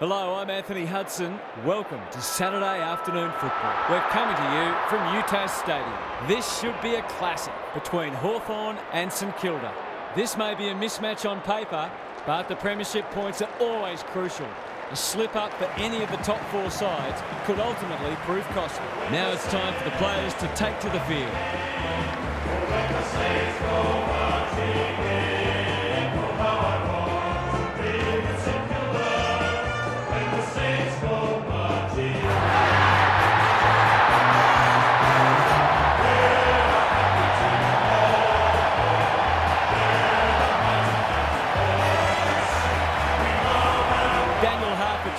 Hello, I'm Anthony Hudson. Welcome to Saturday afternoon football. We're coming to you from Tassie Stadium. This should be a classic between Hawthorn and St Kilda. This may be a mismatch on paper, but the premiership points are always crucial. A slip up for any of the top four sides could ultimately prove costly. Now it's time for the players to take to the field.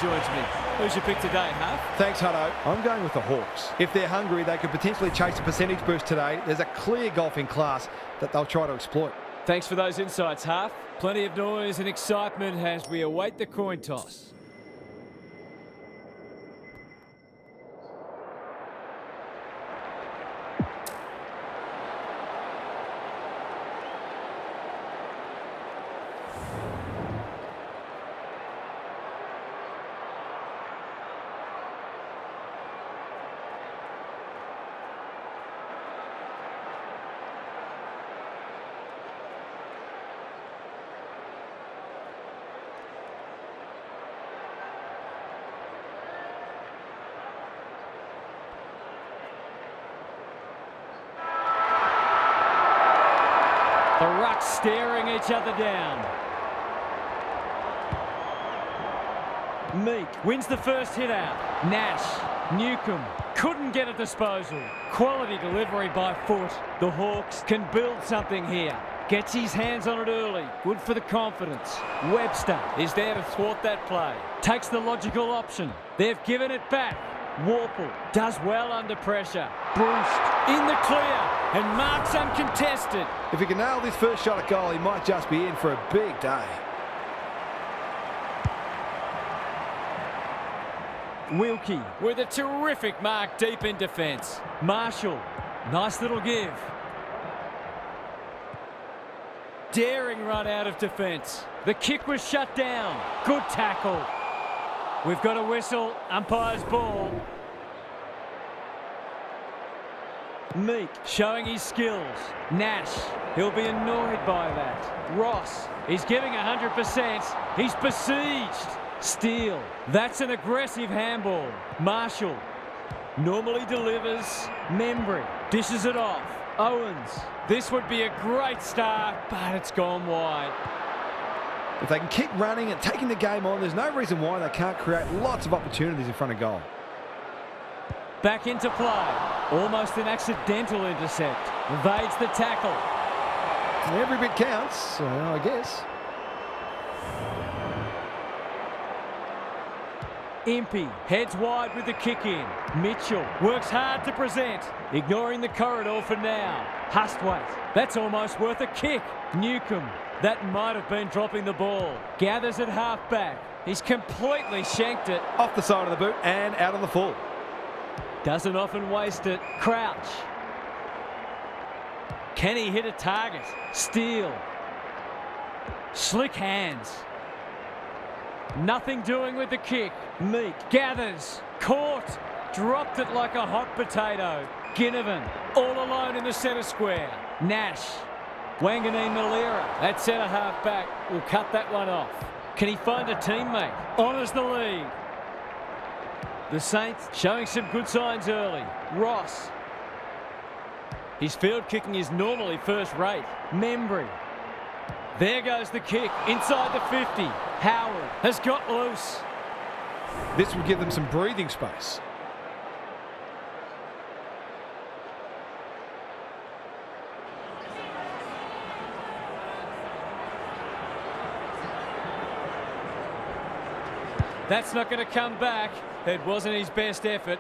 Joins me. Who's your pick today, Huff? Thanks, Hutto. I'm going with the Hawks. If they're hungry, they could potentially chase a percentage boost today. There's a clear golfing class that they'll try to exploit. Thanks for those insights, Huff. Plenty of noise and excitement as we await the coin toss. The rucks staring each other down. Meek wins the first hit out. Nash, Newcomb couldn't get a disposal. Quality delivery by foot. The Hawks can build something here. Gets his hands on it early. Good for the confidence. Webster is there to thwart that play. Takes the logical option. They've given it back. Warple does well under pressure. Bruce in the clear and marks uncontested. If he can nail this first shot at goal, he might just be in for a big day. Wilkie with a terrific mark deep in defence. Marshall, nice little give. Daring run out of defence. The kick was shut down. Good tackle. We've got a whistle, umpire's ball. Meek showing his skills. Nash, he'll be annoyed by that. Ross, he's giving 100%. He's besieged. Steele, that's an aggressive handball. Marshall, normally delivers. Membry, dishes it off. Owens, this would be a great start, but it's gone wide. If they can keep running and taking the game on, there's no reason why they can't create lots of opportunities in front of goal. Back into play. Almost an accidental intercept. Evades the tackle. Every bit counts, I guess. Impey heads wide with the kick in. Mitchell works hard to present, ignoring the corridor for now. Hustwaite, that's almost worth a kick. Newcomb, that might have been dropping the ball. Gathers at half back. He's completely shanked it. Off the side of the boot and out on the full. Doesn't often waste it. Crouch. Can he hit a target? Steele. Slick hands. Nothing doing with the kick. Meek gathers. Caught. Dropped it like a hot potato. Ginnivan all alone in the centre square. Nash. Wanganeen Malera at centre half back will cut that one off. Can he find a teammate? Honours the lead. The Saints showing some good signs early. Ross. His field kicking is normally first rate. Membry. There goes the kick inside the 50. Howard has got loose. This will give them some breathing space. That's not going to come back. It wasn't his best effort.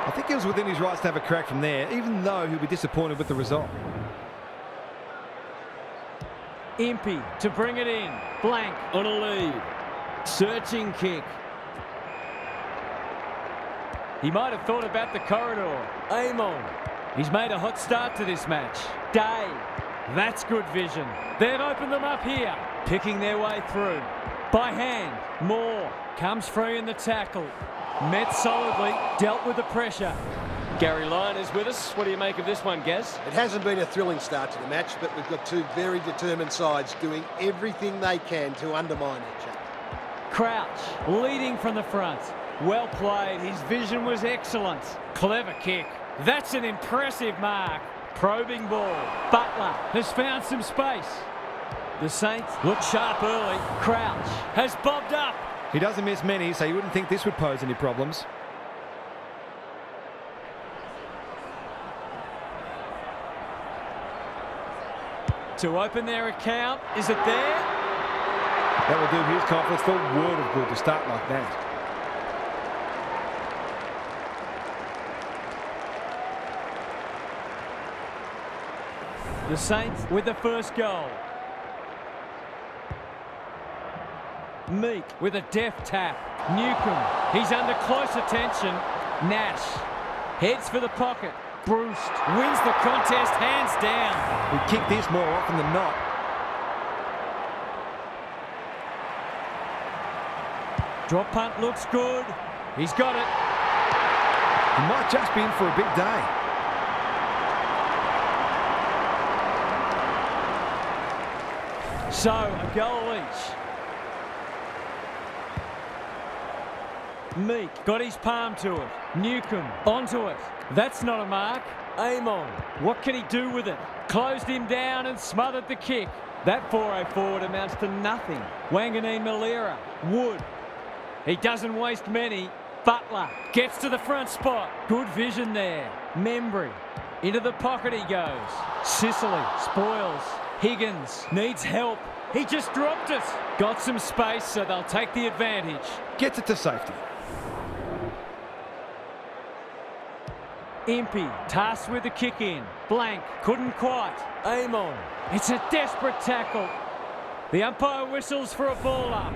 I think he was within his rights to have a crack from there, even though he'll be disappointed with the result. Impey to bring it in. Blank on a lead. Searching kick. He might have thought about the corridor. Amon. He's made a hot start to this match. Day. That's good vision. They've opened them up here. Picking their way through. By hand, Moore comes free in the tackle. Met solidly, dealt with the pressure. Gary Lyon is with us. What do you make of this one, Gaz? It hasn't been a thrilling start to the match, but we've got two very determined sides doing everything they can to undermine each other. Crouch, leading from the front. Well played. His vision was excellent. Clever kick. That's an impressive mark. Probing ball. Butler has found some space. The Saints look sharp early. Crouch has bobbed up. He doesn't miss many, so you wouldn't think this would pose any problems. To open their account. Is it there? That will do his confidence the word of good to start like that. The Saints with the first goal. Meek with a deft tap. Newcomb, he's under close attention. Nash heads for the pocket. Bruce wins the contest hands down. We kick this more often than not. Drop punt looks good. He's got it. He might just be in for a big day. So, a goal each. Meek got his palm to it. Newcomb onto it. That's not a mark. Amon, what can he do with it? Closed him down and smothered the kick. That 4-0 forward amounts to nothing. Wanganeen Malira. Wood. He doesn't waste many. Butler gets to the front spot. Good vision there. Membry. Into the pocket he goes. Sicily spoils. Higgins needs help. He just dropped it. Got some space, so they'll take the advantage. Gets it to safety. Impey, Tassie with the kick in. Blank, couldn't quite. Amon, it's a desperate tackle. The umpire whistles for a ball up.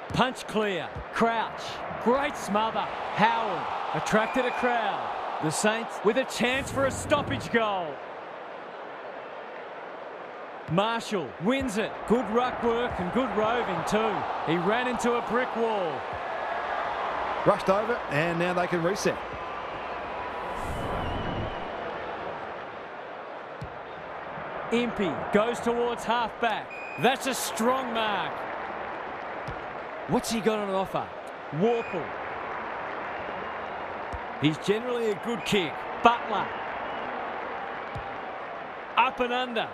Punch clear. Crouch, great smother. Howard attracted a crowd. The Saints with a chance for a stoppage goal. Marshall wins it. Good ruck work and good roving too. He ran into a brick wall. Rushed over, and now they can reset. Impey goes towards half-back. That's a strong mark. What's he got on offer? Warple. He's generally a good kick. Butler. Up and under.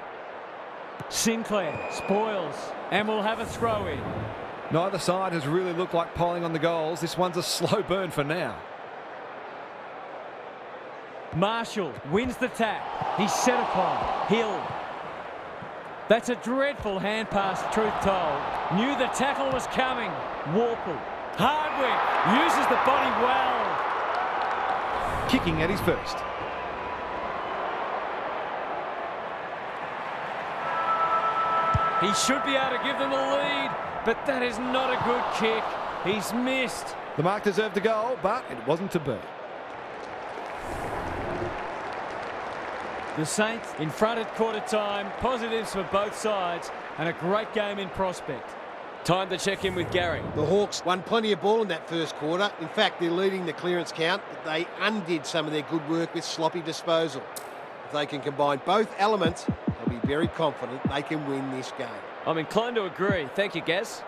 Sinclair spoils and will have a throw in. Neither side has really looked like piling on the goals. This one's a slow burn for now. Marshall wins the tap. He's set upon. Hill. That's a dreadful hand pass, truth told. Knew the tackle was coming. Warple. Hardwick uses the body well. Kicking at his first. He should be able to give them the lead, but that is not a good kick. He's missed. The mark deserved a goal, but it wasn't to be. The Saints in front at quarter time. Positives for both sides and a great game in prospect. Time to check in with Gary. The Hawks won plenty of ball in that first quarter. In fact, they're leading the clearance count, but they undid some of their good work with sloppy disposal. If they can combine both elements, they'll be very confident they can win this game. I'm inclined to agree. Thank you, Gaz.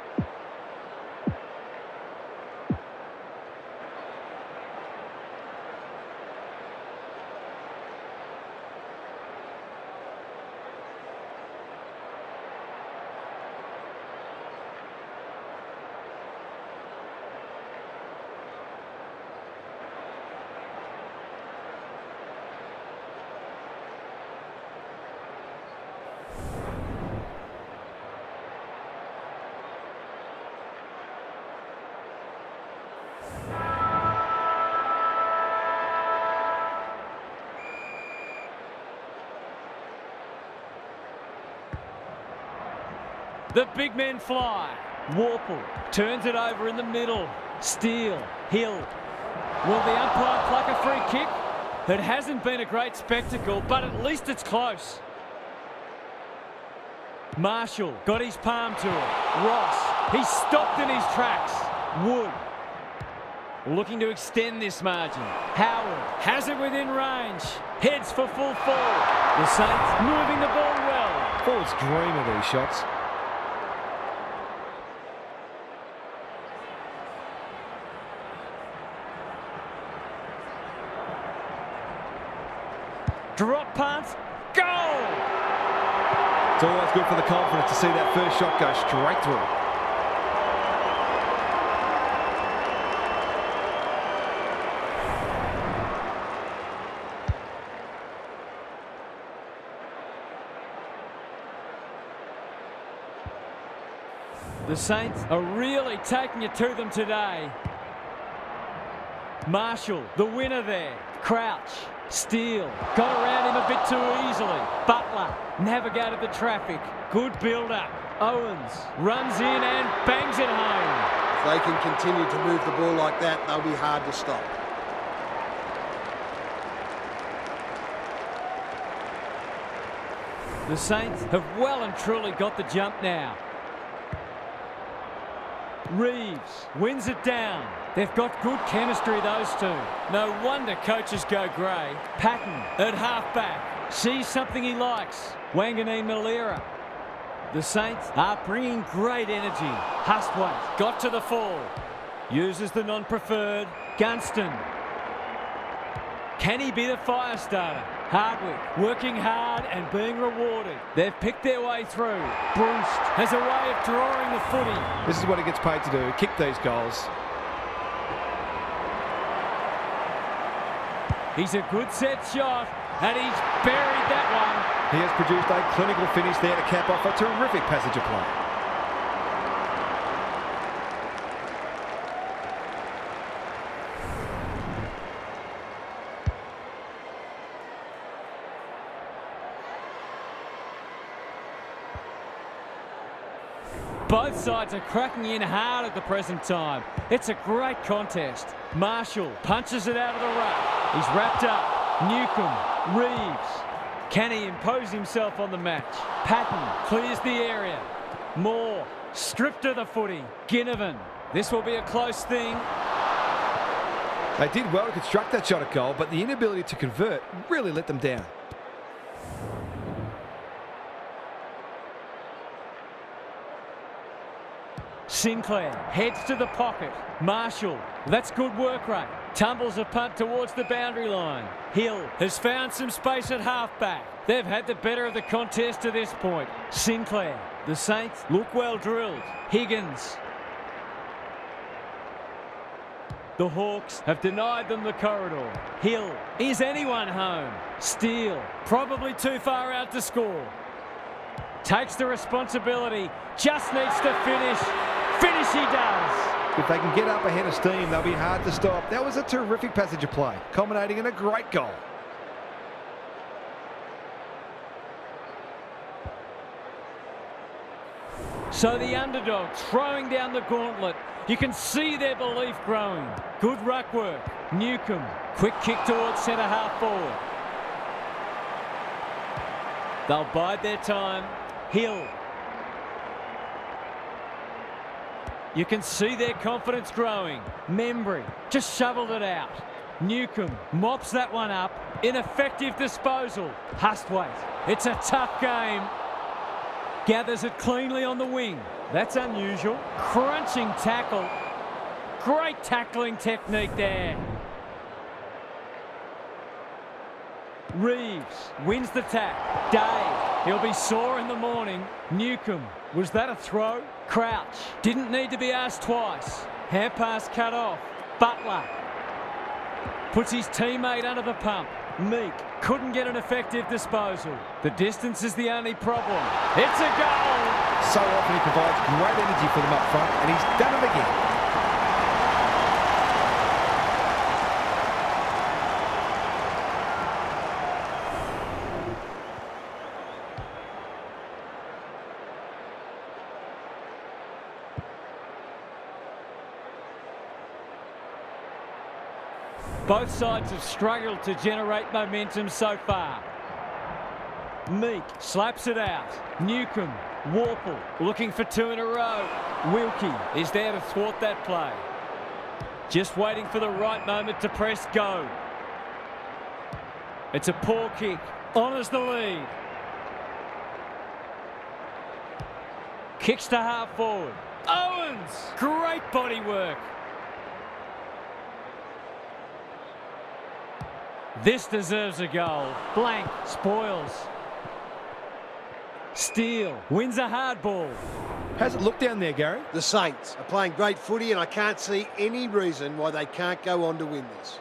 The big men fly. Warple turns it over in the middle. Steele, Hill. Will the umpire pluck a free kick? It hasn't been a great spectacle, but at least it's close. Marshall got his palm to it. Ross, he's stopped in his tracks. Wood looking to extend this margin. Howard has it within range. Heads for full forward. The Saints moving the ball well. Forwards dream of these shots. Drop punt. Goal! It's always good for the confidence to see that first shot go straight through. The Saints are really taking it to them today. Marshall, the winner there. Crouch, Steele, got around him a bit too easily. Butler navigated the traffic. Good build-up. Owens runs in and bangs it home. If they can continue to move the ball like that, they'll be hard to stop. The Saints have well and truly got the jump now. Reeves wins it down. They've got good chemistry, those two. No wonder coaches go grey. Patton at halfback sees something he likes. Wanganeen Malira. The Saints are bringing great energy. Hustwaite got to the fall. Uses the non-preferred. Gunston. Can he be the fire starter? Hardwick working hard and being rewarded. They've picked their way through. Bruce has a way of drawing the footy. This is what he gets paid to do, kick these goals. He's a good set shot, and he's buried that one. He has produced a clinical finish there to cap off a terrific passage of play. Both sides are cracking in hard at the present time. It's a great contest. Marshall punches it out of the ruck. He's wrapped up. Newcomb, Reeves. Can he impose himself on the match? Patton clears the area. Moore stripped of the footy. Ginnivan. This will be a close thing. They did well to construct that shot at goal, but the inability to convert really let them down. Sinclair heads to the pocket. Marshall, that's good work rate. Tumbles a punt towards the boundary line. Hill has found some space at halfback. They've had the better of the contest to this point. Sinclair, the Saints look well drilled. Higgins. The Hawks have denied them the corridor. Hill, is anyone home? Steele, probably too far out to score. Takes the responsibility, just needs to finish. Finish he does. If they can get up ahead of steam, they'll be hard to stop. That was a terrific passage of play, culminating in a great goal. So the underdog throwing down the gauntlet. You can see their belief growing. Good ruck work. Newcomb, quick kick towards centre half forward. They'll bide their time. Hill. You can see their confidence growing. Membry just shoveled it out. Newcomb mops that one up. Ineffective disposal. Hustwaite. It's a tough game. Gathers it cleanly on the wing. That's unusual. Crunching tackle. Great tackling technique there. Reeves wins the tack. Day, he'll be sore in the morning. Newcomb, was that a throw? Crouch, didn't need to be asked twice. Hand pass cut off. Butler puts his teammate under the pump. Meek couldn't get an effective disposal. The distance is the only problem. It's a goal! So often he provides great energy for them up front, and he's done it again. Both sides have struggled to generate momentum so far. Meek slaps it out. Newcomb Warple looking for 2 in a row. Wilkie is there to thwart that play. Just waiting for the right moment to press go. It's a poor kick. Honours the lead. Kicks to half forward. Owens! Great body work. This deserves a goal. Blank spoils. Steele wins a hard ball. How's it look down there, Gary? The Saints are playing great footy, and I can't see any reason why they can't go on to win this.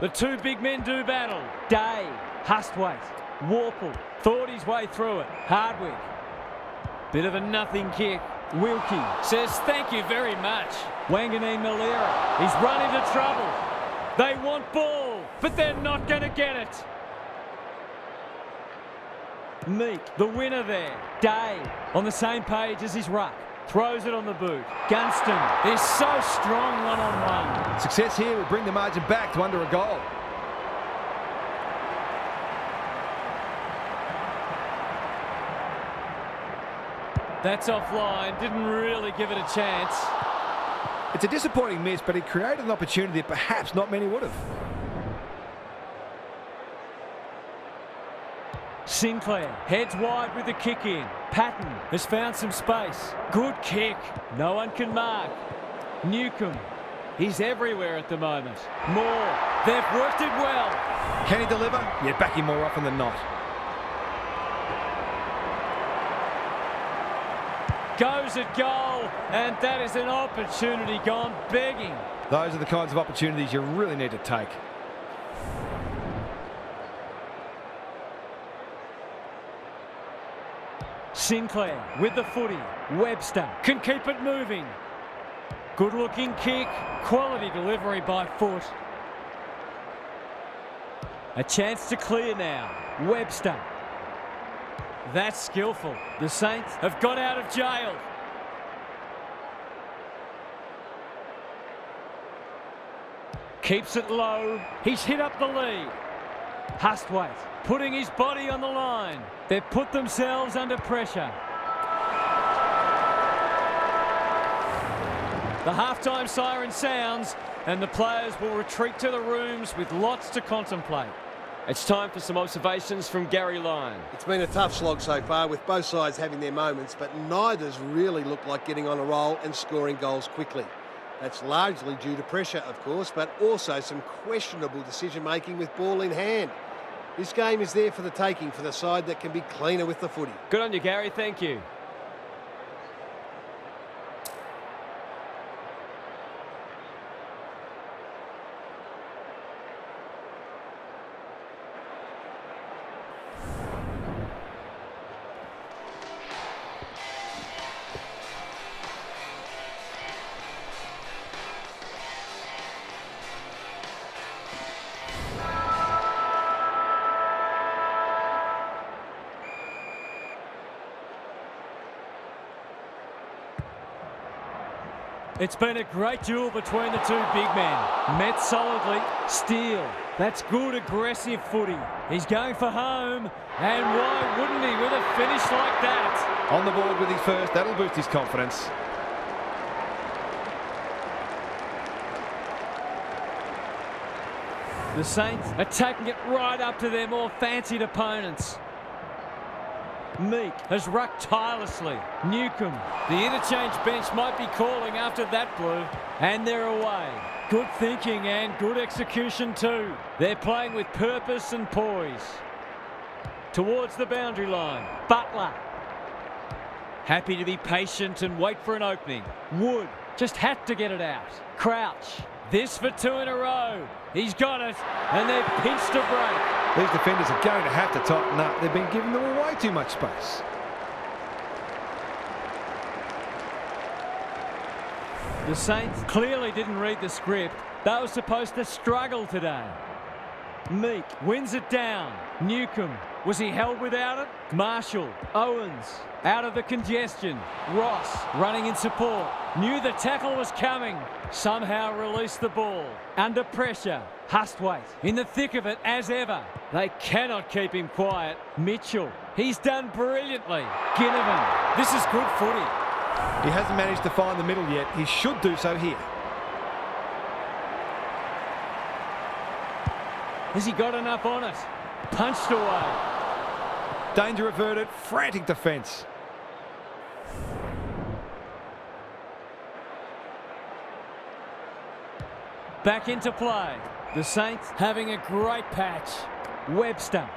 The two big men do battle. Day, Hustwaite, Warple thought his way through it. Hardwick. Bit of a nothing kick. Wilkie says thank you very much. Wanganeen Malera. He's run into trouble. They want ball, but they're not going to get it. Meek, the winner there. Day, on the same page as his ruck. Throws it on the boot. Gunston is so strong one-on-one. Success here would bring the margin back to under a goal. That's offline. Didn't really give it a chance. It's a disappointing miss, but he created an opportunity that perhaps not many would have. Sinclair heads wide with the kick in. Patton has found some space. Good kick. No one can mark. Newcomb. He's everywhere at the moment. Moore. They've worked it well. Can he deliver? Yeah, back him more often than not. Goes at goal, and that is an opportunity gone begging. Those are the kinds of opportunities you really need to take. Sinclair with the footy. Webster can keep it moving. Good looking kick. Quality delivery by foot. A chance to clear now. Webster. That's skillful. The Saints have got out of jail. Keeps it low. He's hit up the lead. Hustwaite putting his body on the line. They've put themselves under pressure. The halftime siren sounds and the players will retreat to the rooms with lots to contemplate. It's time for some observations from Gary Lyon. It's been a tough slog so far, with both sides having their moments, but neither's really looked like getting on a roll and scoring goals quickly. That's largely due to pressure, of course, but also some questionable decision-making with ball in hand. This game is there for the taking for the side that can be cleaner with the footy. Good on you, Gary. Thank you. It's been a great duel between the two big men. Met solidly. Steele. That's good aggressive footy. He's going for home. And why wouldn't he with a finish like that? On the board with his first. That'll boost his confidence. The Saints are taking it right up to their more fancied opponents. Meek has rucked tirelessly. Newcomb. The interchange bench might be calling after that blue. And they're away. Good thinking and good execution too. They're playing with purpose and poise. Towards the boundary line. Butler. Happy to be patient and wait for an opening. Wood just had to get it out. Crouch. This for 2 in a row. He's got it. And they've pinched a break. These defenders are going to have to tighten up. They've been giving them way too much space. The Saints clearly didn't read the script. They were supposed to struggle today. Meek wins it down. Newcomb. Was he held without it? Marshall. Owens. Out of the congestion. Ross running in support. Knew the tackle was coming. Somehow released the ball. Under pressure. Hustwaite in the thick of it as ever. They cannot keep him quiet. Mitchell, he's done brilliantly. Ginnivan, this is good footy. He hasn't managed to find the middle yet. He should do so here. Has he got enough on it? Punched away. Danger averted, frantic defence. Back into play. The Saints having a great patch. Webster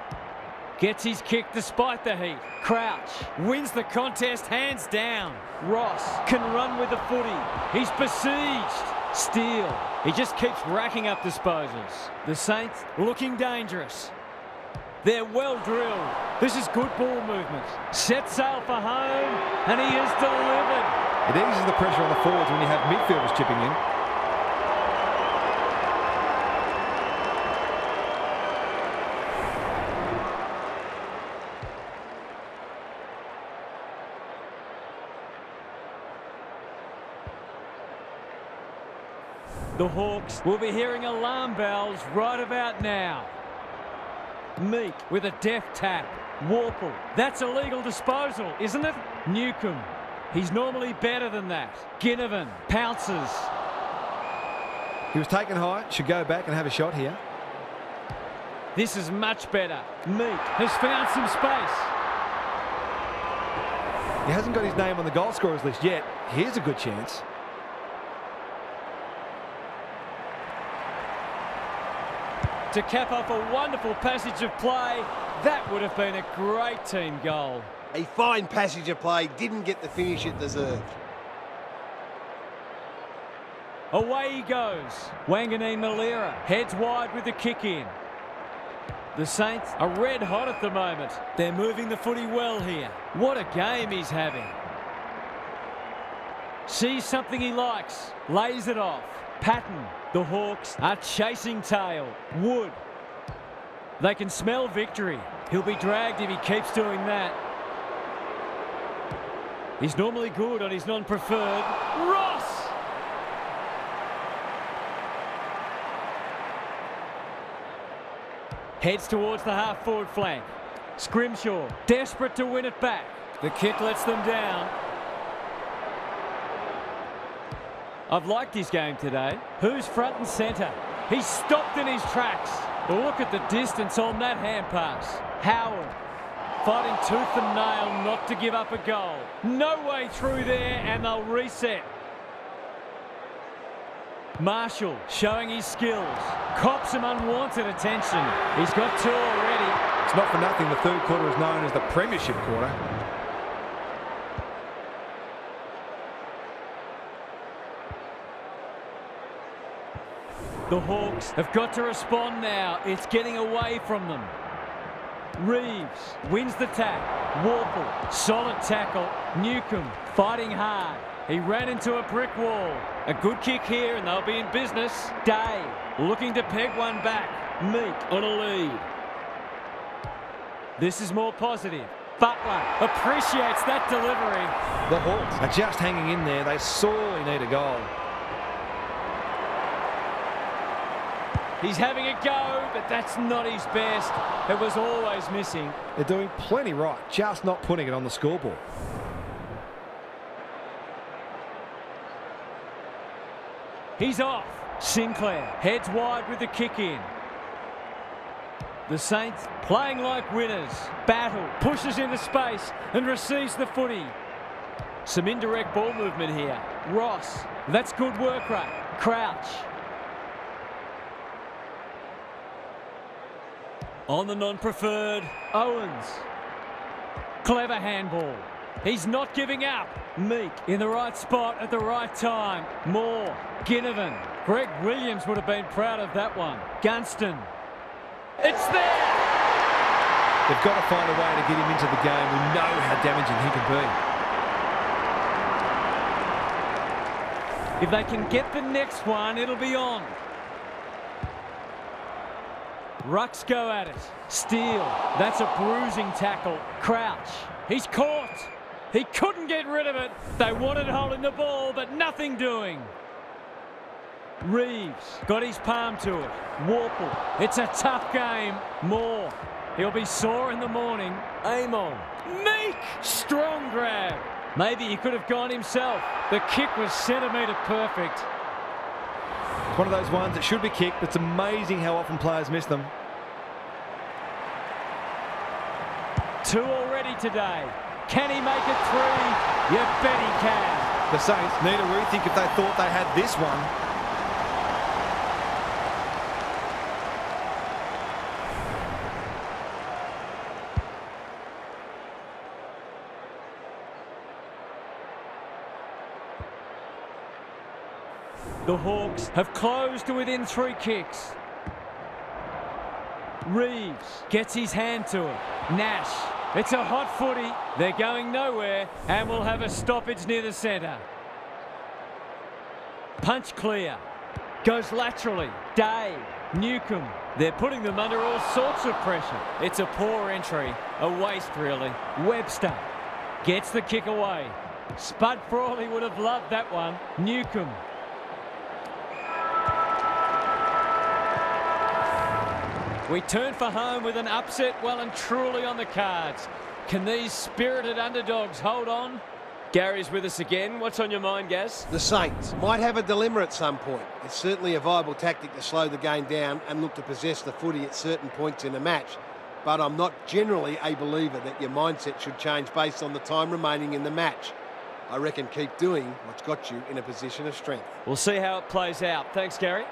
gets his kick despite the heat. Crouch wins the contest hands down. Ross can run with the footy. He's besieged. Steele, he just keeps racking up disposals. The Saints looking dangerous. They're well drilled. This is good ball movement. Set sail for home, and he has delivered. It eases the pressure on the forwards when you have midfielders chipping in. The Hawks will be hearing alarm bells right about now. Meek with a deft tap. Warple, that's a legal disposal, isn't it? Newcomb, he's normally better than that. Ginnivan pounces. He was taken high, should go back and have a shot here. This is much better. Meek has found some space. He hasn't got his name on the goal scorers list yet. Here's a good chance. To cap off a wonderful passage of play, that would have been a great team goal. A fine passage of play, didn't get the finish it deserved. Away he goes. Wanganeen-Malera heads wide with the kick in. The Saints are red hot at the moment. They're moving the footy well here. What a game he's having. Sees something he likes, lays it off. Patton, the Hawks are chasing tail. Wood, they can smell victory. He'll be dragged if he keeps doing that. He's normally good on his non-preferred. Ross! Heads towards the half-forward flank. Scrimshaw, desperate to win it back. The kick lets them down. I've liked his game today. Who's front and centre? He's stopped in his tracks. Look at the distance on that hand pass. Howard fighting tooth and nail not to give up a goal. No way through there, and they'll reset. Marshall showing his skills. Cops some unwanted attention. He's got two already. It's not for nothing the third quarter is known as the premiership quarter. The Hawks have got to respond now. It's getting away from them. Reeves wins the tap. Warple, solid tackle. Newcomb fighting hard. He ran into a brick wall. A good kick here and they'll be in business. Day looking to peg one back. Meek on a lead. This is more positive. Butler appreciates that delivery. The Hawks are just hanging in there. They sorely need a goal. He's having a go, but that's not his best. It was always missing. They're doing plenty right, just not putting it on the scoreboard. He's off. Sinclair heads wide with the kick in. The Saints playing like winners. Battle pushes into space and receives the footy. Some indirect ball movement here. Ross, that's good work rate. Crouch. On the non-preferred, Owens. Clever handball. He's not giving up. Meek in the right spot at the right time. Moore, Ginnivan. Greg Williams would have been proud of that one. Gunston. It's there! They've got to find a way to get him into the game. We know how damaging he can be. If they can get the next one, it'll be on. Rucks go at it. Steele. That's a bruising tackle. Crouch. He's caught. He couldn't get rid of it. They wanted holding the ball, but nothing doing. Reeves got his palm to it. Warple. It's a tough game. Moore. He'll be sore in the morning. Amon. Meek. Strong grab. Maybe he could have gone himself. The kick was centimetre perfect. It's one of those ones that should be kicked. It's amazing how often players miss them. 2 already today. Can he make it 3? You bet he can. The Saints need a rethink if they thought they had this one. The Hawks have closed to within 3 kicks. Reeves gets his hand to it. Nash. It's a hot footy. They're going nowhere and we'll have a stoppage near the centre. Punch clear. Goes laterally. Day. Newcomb. They're putting them under all sorts of pressure. It's a poor entry. A waste, really. Webster gets the kick away. Spud Frawley would have loved that one. Newcomb. We turn for home with an upset well and truly on the cards. Can these spirited underdogs hold on? Gary's with us again. What's on your mind, Gaz? The Saints might have a dilemma at some point. It's certainly a viable tactic to slow the game down and look to possess the footy at certain points in a match. But I'm not generally a believer that your mindset should change based on the time remaining in the match. I reckon keep doing what's got you in a position of strength. We'll see how it plays out. Thanks, Gary.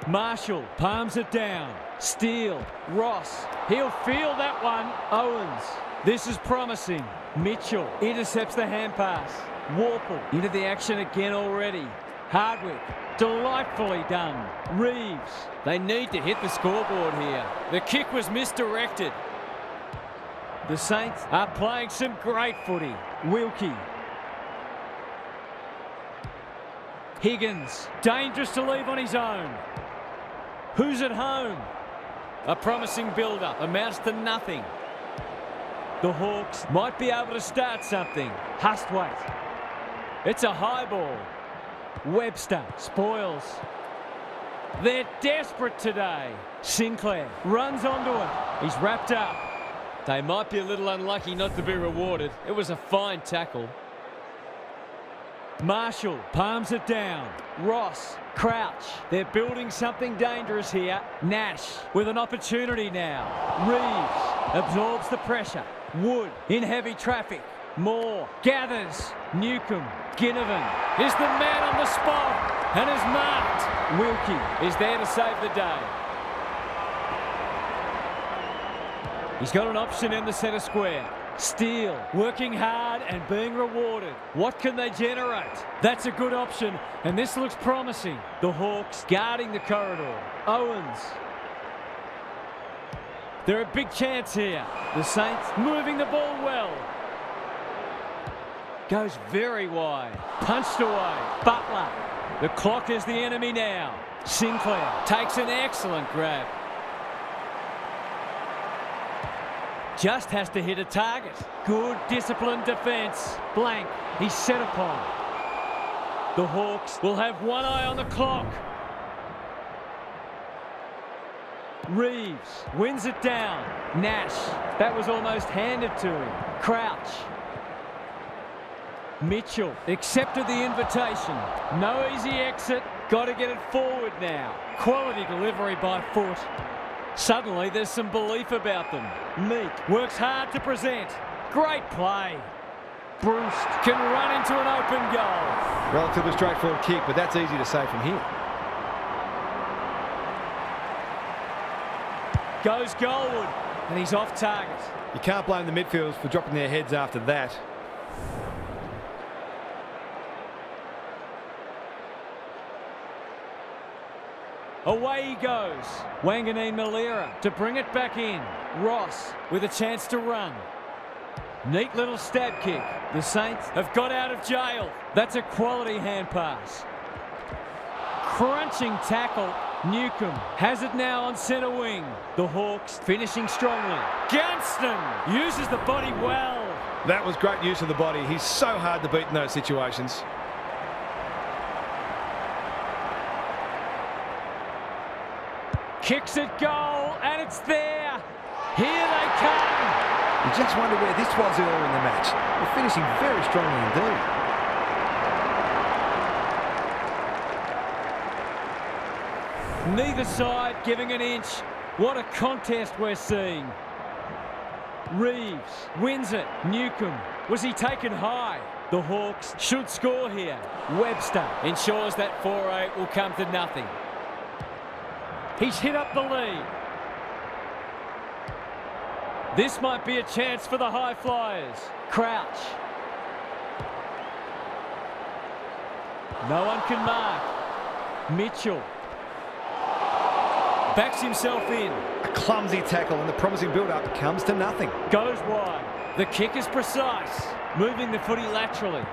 Marshall palms it down. Steele. Ross. He'll feel that one. Owens. This is promising. Mitchell intercepts the hand pass. Warple into the action again already. Hardwick. Delightfully done. Reeves. They need to hit the scoreboard here. The kick was misdirected. The Saints are playing some great footy. Wilkie. Higgins. Dangerous to leave on his own. Who's at home? A promising build-up amounts to nothing. The Hawks might be able to start something. Hustwaite. It's a high ball. Webster spoils. They're desperate today. Sinclair runs onto it. He's wrapped up. They might be a little unlucky not to be rewarded. It was a fine tackle. Marshall palms it down. Ross. Crouch. They're building something dangerous here. Nash with an opportunity now. Reeves absorbs the pressure. Wood in heavy traffic. Moore gathers. Newcomb. Ginnivan is the man on the spot and is marked. Wilkie is there to save the day. He's got an option in the centre square. Steele working hard and being rewarded. What can they generate? That's a good option, and this looks promising. The Hawks guarding the corridor. Owens. They're a big chance here. The Saints moving the ball well. Goes very wide. Punched away. Butler. The clock is the enemy now. Sinclair takes an excellent grab. Just has to hit a target. Good disciplined defence. Blank. He's set upon. The Hawks will have one eye on the clock. Reeves wins it down. Nash. That was almost handed to him. Crouch. Mitchell accepted the invitation. No easy exit. Got to get it forward now. Quality delivery by foot. Suddenly there's some belief about them. Meek works hard to present. Great play. Bruce can run into an open goal. Relatively straightforward kick, but that's easy to say from here. Goes Goldwood, and he's off target. You can't blame the midfielders for dropping their heads after that. Away he goes. Wanganeen Malira to bring it back in. Ross with a chance to run. Neat little stab kick. The Saints have got out of jail. That's a quality hand pass. Crunching tackle. Newcomb has it now on centre wing. The Hawks finishing strongly. Gunston uses the body well. That was great use of the body. He's so hard to beat in those situations. Kicks it goal, and it's there. Here they come. You just wonder where this was earlier in the match. They're finishing very strongly indeed. Neither side giving an inch. What a contest we're seeing. Reeves wins it. Newcomb. Was he taken high? The Hawks should score here. Webster ensures that 4-8 will come to nothing. He's hit up the lead. This might be a chance for the high flyers. Crouch. No one can mark. Mitchell. Backs himself in. A clumsy tackle and the promising build-up comes to nothing. Goes wide. The kick is precise. Moving the footy laterally.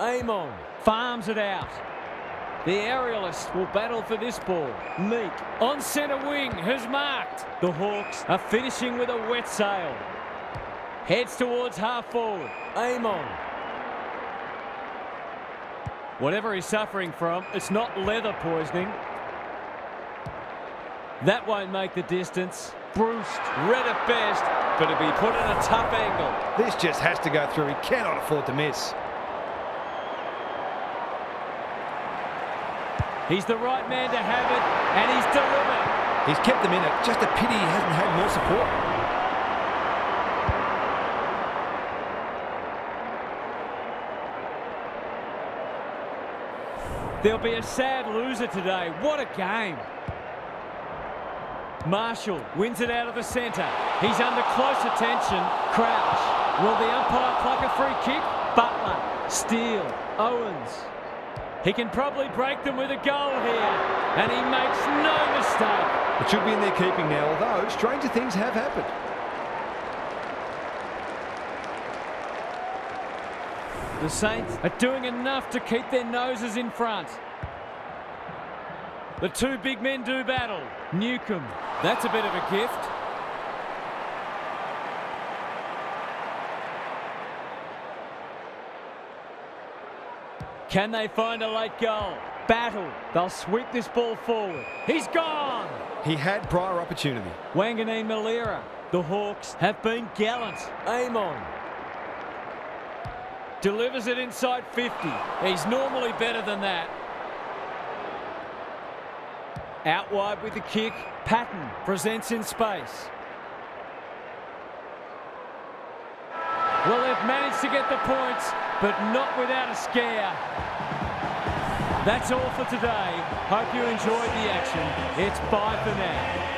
Amon farms it out. The aerialists will battle for this ball. Meek on centre wing has marked. The Hawks are finishing with a wet sail. Heads towards half forward. Amon. Whatever he's suffering from, it's not leather poisoning. That won't make the distance. Bruce read at best, but it'll be put in a tough angle. This just has to go through. He cannot afford to miss. He's the right man to have it, and he's delivered. He's kept them in it. Just a pity he hasn't had more support. There'll be a sad loser today. What a game. Marshall wins it out of the centre. He's under close attention. Crouch. Will the umpire pluck a free kick? Butler. Steele. Owens. He can probably break them with a goal here. And he makes no mistake. It should be in their keeping now, although stranger things have happened. The Saints are doing enough to keep their noses in front. The two big men do battle. Newcomb. That's a bit of a gift. Can they find a late goal? Battle. They'll sweep this ball forward. He's gone. He had prior opportunity. Wanganeen Malira. The Hawks have been gallant. Amon. Delivers it inside 50. He's normally better than that. Out wide with the kick. Patton presents in space. Well, they've managed to get the points, but not without a scare. That's all for today. Hope you enjoyed the action. It's bye for now.